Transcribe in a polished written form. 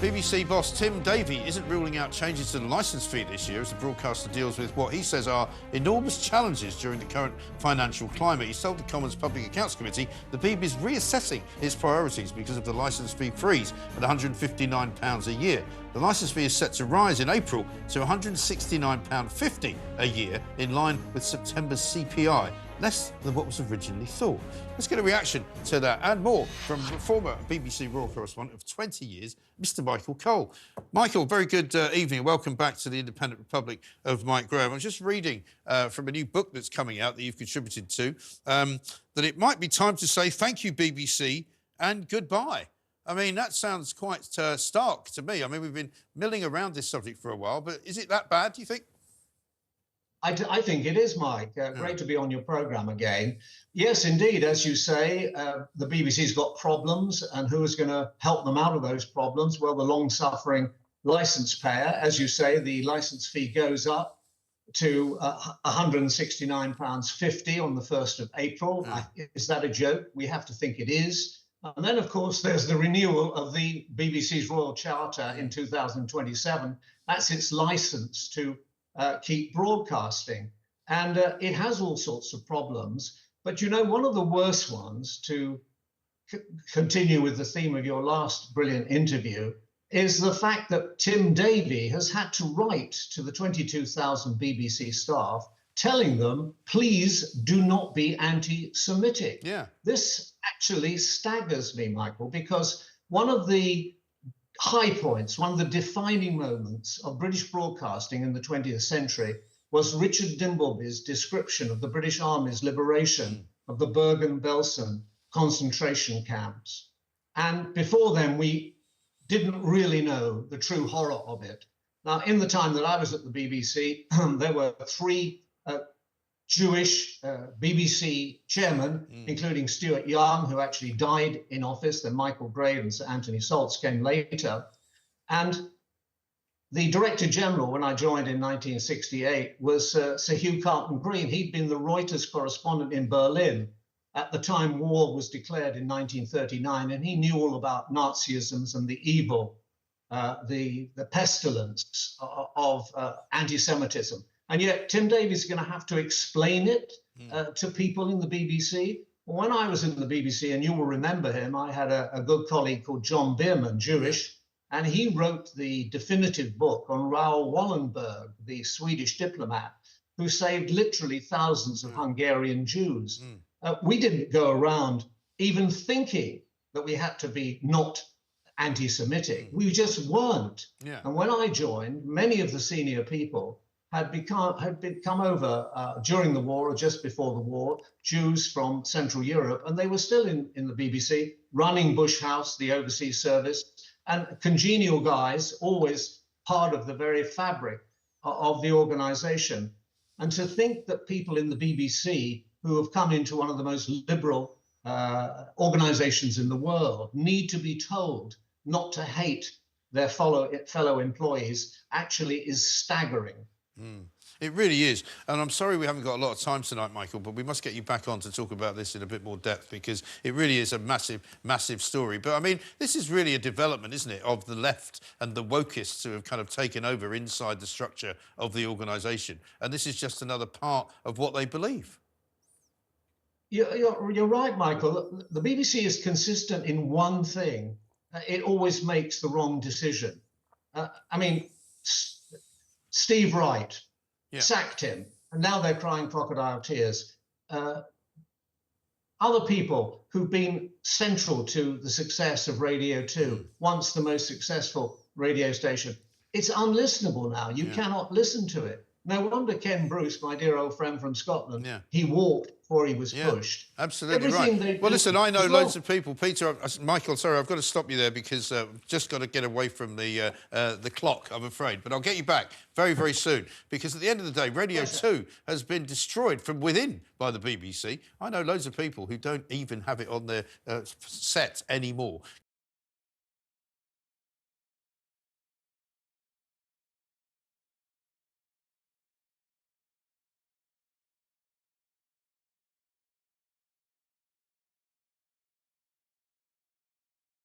BBC boss Tim Davie isn't ruling out changes to the licence fee this year as the broadcaster deals with what he says are enormous challenges during the current financial climate. He's told the Commons Public Accounts Committee the BBC is reassessing its priorities because of the licence fee freeze at £159 a year. The licence fee is set to rise in April to £169.50 a year, in line with September's CPI, less than what was originally thought. Let's get a reaction to that and more from former BBC Royal correspondent of 20 years, Mr. Michael Cole. Michael, very good evening. Welcome back to the Independent Republic of Mike Graham. I was just reading from a new book that's coming out that you've contributed to, that it might be time to say thank you, BBC, and goodbye. I mean, that sounds quite stark to me. I mean, we've been milling around this subject for a while, but is it that bad, do you think? I think it is, Mike. Great to be on your programme again. Yes, indeed, as you say, the BBC's got problems, and who is going to help them out of those problems? Well, the long-suffering licence payer. As you say, the licence fee goes up to £169.50 on the 1st of April. Is that a joke? We have to think it is. And then, of course, there's the renewal of the BBC's Royal Charter in 2027. That's its licence to keep broadcasting. And it has all sorts of problems. But, you know, one of the worst ones, to continue with the theme of your last brilliant interview, is the fact that Tim Davie has had to write to the 22,000 BBC staff telling them, please do not be anti-Semitic. Yeah. This actually staggers me, Michael, because one of the high points, one of the defining moments of British broadcasting in the 20th century was Richard Dimbleby's description of the British Army's liberation of the Bergen-Belsen concentration camps. And before then, we didn't really know the true horror of it. Now, in the time that I was at the BBC, there were three Jewish BBC chairmen, including Stuart Young, who actually died in office, then Michael Grade and Sir Anthony Saltz came later. And the Director General, when I joined in 1968, was Sir Hugh Carlton-Green. He'd been the Reuters correspondent in Berlin at the time war was declared in 1939, and he knew all about Nazisms and the evil, the pestilence of anti-Semitism. And yet Tim Davie's going to have to explain it to people in the BBC. When I was in the BBC, and you will remember him, I had a good colleague called John Bierman, Jewish, and he wrote the definitive book on Raoul Wallenberg, the Swedish diplomat, who saved literally thousands of Hungarian Jews. We didn't go around even thinking that we had to be not anti-Semitic. We just weren't. Yeah. And when I joined, many of the senior people had come over during the war or just before the war, Jews from Central Europe, and they were still in the BBC, running Bush House, the overseas service, and congenial guys, always part of the very fabric of the organization. And to think that people in the BBC who have come into one of the most liberal organizations in the world need to be told not to hate their fellow employees actually is staggering. It really is. And I'm sorry we haven't got a lot of time tonight, Michael, but we must get you back on to talk about this in a bit more depth, because it really is a massive, massive story. But, I mean, this is really a development, isn't it, of the left and the wokists who have kind of taken over inside the structure of the organisation. And this is just another part of what they believe. You're right, Michael. The BBC is consistent in one thing. It always makes the wrong decision. I mean, Steve Wright, sacked him, and now they're crying crocodile tears. Other people who've been central to the success of Radio 2, once the most successful radio station, it's unlistenable now. You cannot listen to it. No wonder Ken Bruce, my dear old friend from Scotland, he walked before he was pushed. Absolutely right. Well, listen, I know loads of people. Peter, Michael, sorry, I've got to stop you there because I've just got to get away from the clock, I'm afraid. But I'll get you back very, very soon, because at the end of the day, Radio 2 has been destroyed from within by the BBC. I know loads of people who don't even have it on their set anymore.